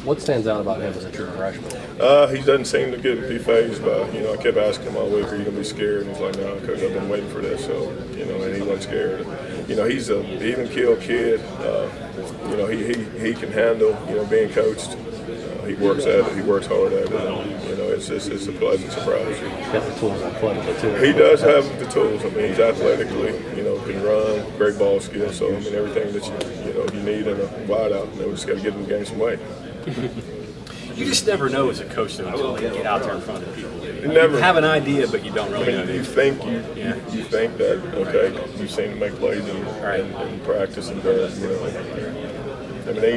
What stands out about him as a true freshman? He doesn't seem to be fazed by, I kept asking him all week, are you going to be scared? And he's like, no, Coach, I've been waiting for this. So, and he wasn't scared. He's an even-keeled kid. He can handle, being coached. He works at it. He works hard at it. It's a pleasant surprise. He's got the tools athletically, too. He does have the tools. He's athletically, can run, great ball skills. So, everything that you need in a wideout. We just got to get him to gain some weight. You just never know as a coach though until you get out there in front of people. You have an idea, but you don't really know. You think that you've seen him make plays in practice and they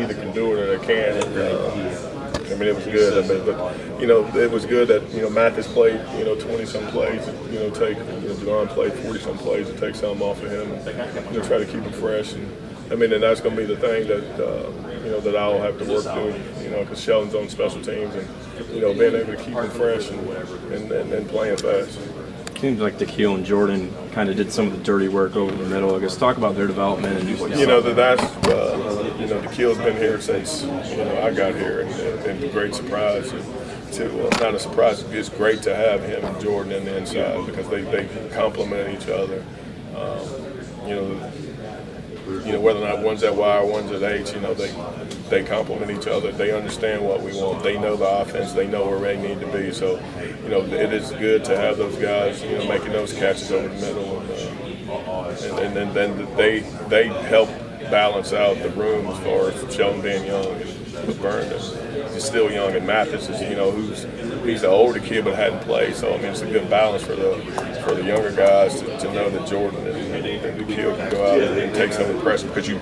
either can do it or they can't. It was good. But it was good that Mathis played 20-some plays. Javon played 40-some plays to take some off of him and try to keep him fresh. And that's going to be the thing that that I'll have to work through. Because Sheldon's on special teams and being able to keep him fresh and playing fast. Seems like DeKeel and Jordan kind of did some of the dirty work over the middle. I guess talk about their development and DeKeel's been here since I got here, and a great surprise not a surprise. It's great to have him and Jordan in the inside because they complement each other. Whether or not one's at Y or one's at H, they complement each other. They understand what we want. They know the offense. They know where they need to be. So, it is good to have those guys, making those catches over the middle, and then they help balance out the room as far as Sheldon being young and Burn is still young, and Mathis is he's an older kid but hadn't played. So it's a good balance for the younger guys to know that Jordan and DeKeel can go out and take some of the pressure because you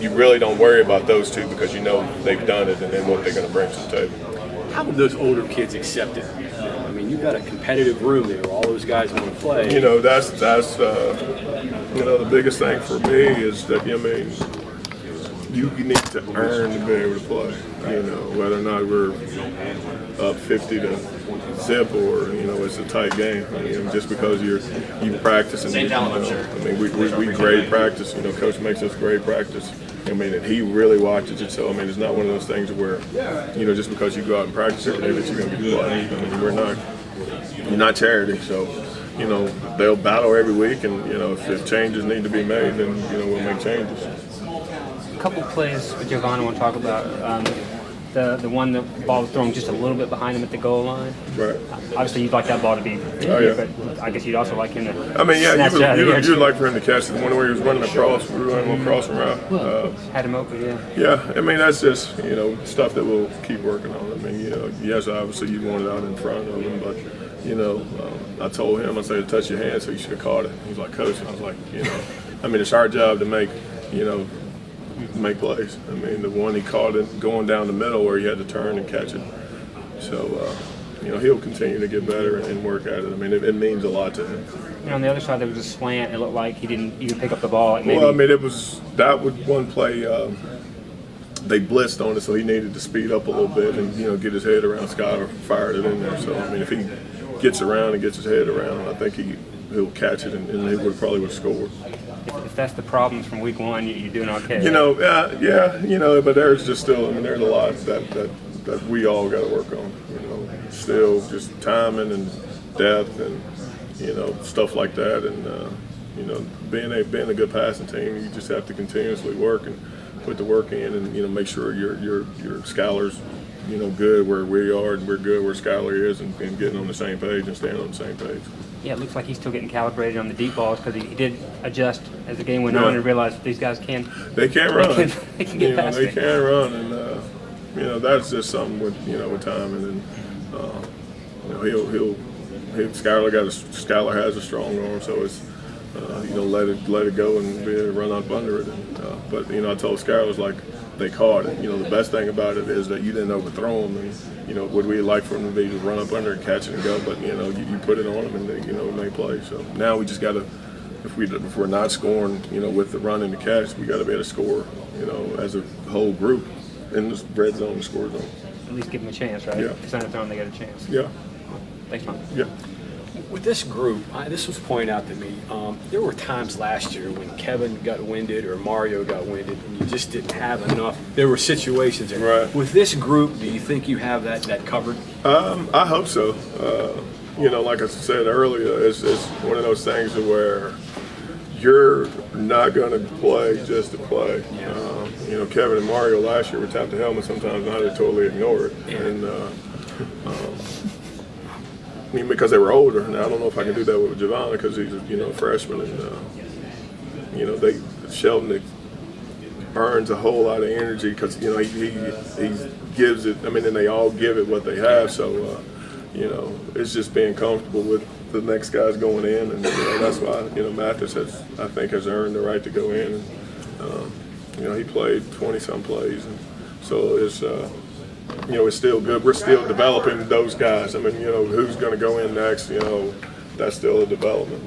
really don't worry about those two because they've done it and then what they're going to bring to the table. How would those older kids accept it? You've got a competitive room there where all those guys want to play. That's the biggest thing for me is that you need to earn to be able to play. Whether or not we're up 50 to zip or it's a tight game. Just because you practice and we grade practice. Coach makes us grade practice. And he really watches it. So it's not one of those things where just because you go out and practice every day that you're going to get playing. You're not charity. So they'll battle every week, and if changes need to be made, then we'll make changes. A couple plays with Javon I want to talk about. The one the ball was thrown just a little bit behind him at the goal line. Right. Obviously, you'd like that ball to be, but I guess you'd also like him to. You'd like for him to catch the one where he was running across. We were running across and around. Had him open, yeah. Yeah, that's just stuff that we'll keep working on. Yes, obviously you want it out in front of him, but I told him, I said, touch your hand, so you should have caught it. He's like, Coach, I was like, it's our job to make plays. The one he caught it going down the middle where he had to turn and catch it. So, he'll continue to get better and work at it. It means a lot to him. And on the other side, there was a slant. It looked like he didn't even pick up the ball. It was that one play. They blitzed on it, so he needed to speed up a little bit and get his head around. Skyler fired it in there. So if he gets around and gets his head around, I think he'll catch it and he probably would have scored. If that's the problems from week one, you're doing okay. But there's just still, there's a lot that we all got to work on. Still just timing and depth and stuff like that. And being a good passing team, you just have to continuously work and put the work in and make sure your Skyler's good where we are and we're good where Skyler is and getting on the same page and staying on the same page. Yeah, it looks like he's still getting calibrated on the deep balls because he did adjust as the game went on and realized these guys can't run. They can get past They it. can run, and that's just something with time. And then Skyler has a strong arm, so it's let it go and be able to run up under it. But I told Skyler, was like, they caught it. The best thing about it is that you didn't overthrow them. And, would we like for them to be to run up under and catch it and go? But, you put it on them and they play. So now we just got to, if we're not scoring, with the run and the catch, we got to be able to score, as a whole group in the red zone, the score zone. At least give them a chance, right? Yeah. Because on the throne, they get a chance. Yeah. Thanks, Mike. Yeah. With this group, this was pointed out to me. There were times last year when Kevin got winded or Mario got winded, and you just didn't have enough. There were situations. Right. With this group, do you think you have that covered? I hope so. Like I said earlier, it's one of those things where you're not going to play just to play. Kevin and Mario last year were tapped the helmet sometimes, and I had to totally ignore it. And because they were older. Now I don't know if I can do that with Javon because he's a freshman, and Sheldon burns a whole lot of energy because he gives it. I mean, and they all give it what they have. So it's just being comfortable with the next guys going in, and that's why Mathis has earned the right to go in. And he played 20-some plays, and so it's. It's still good. We're still developing those guys. I mean, who's going to go in next? That's still a development.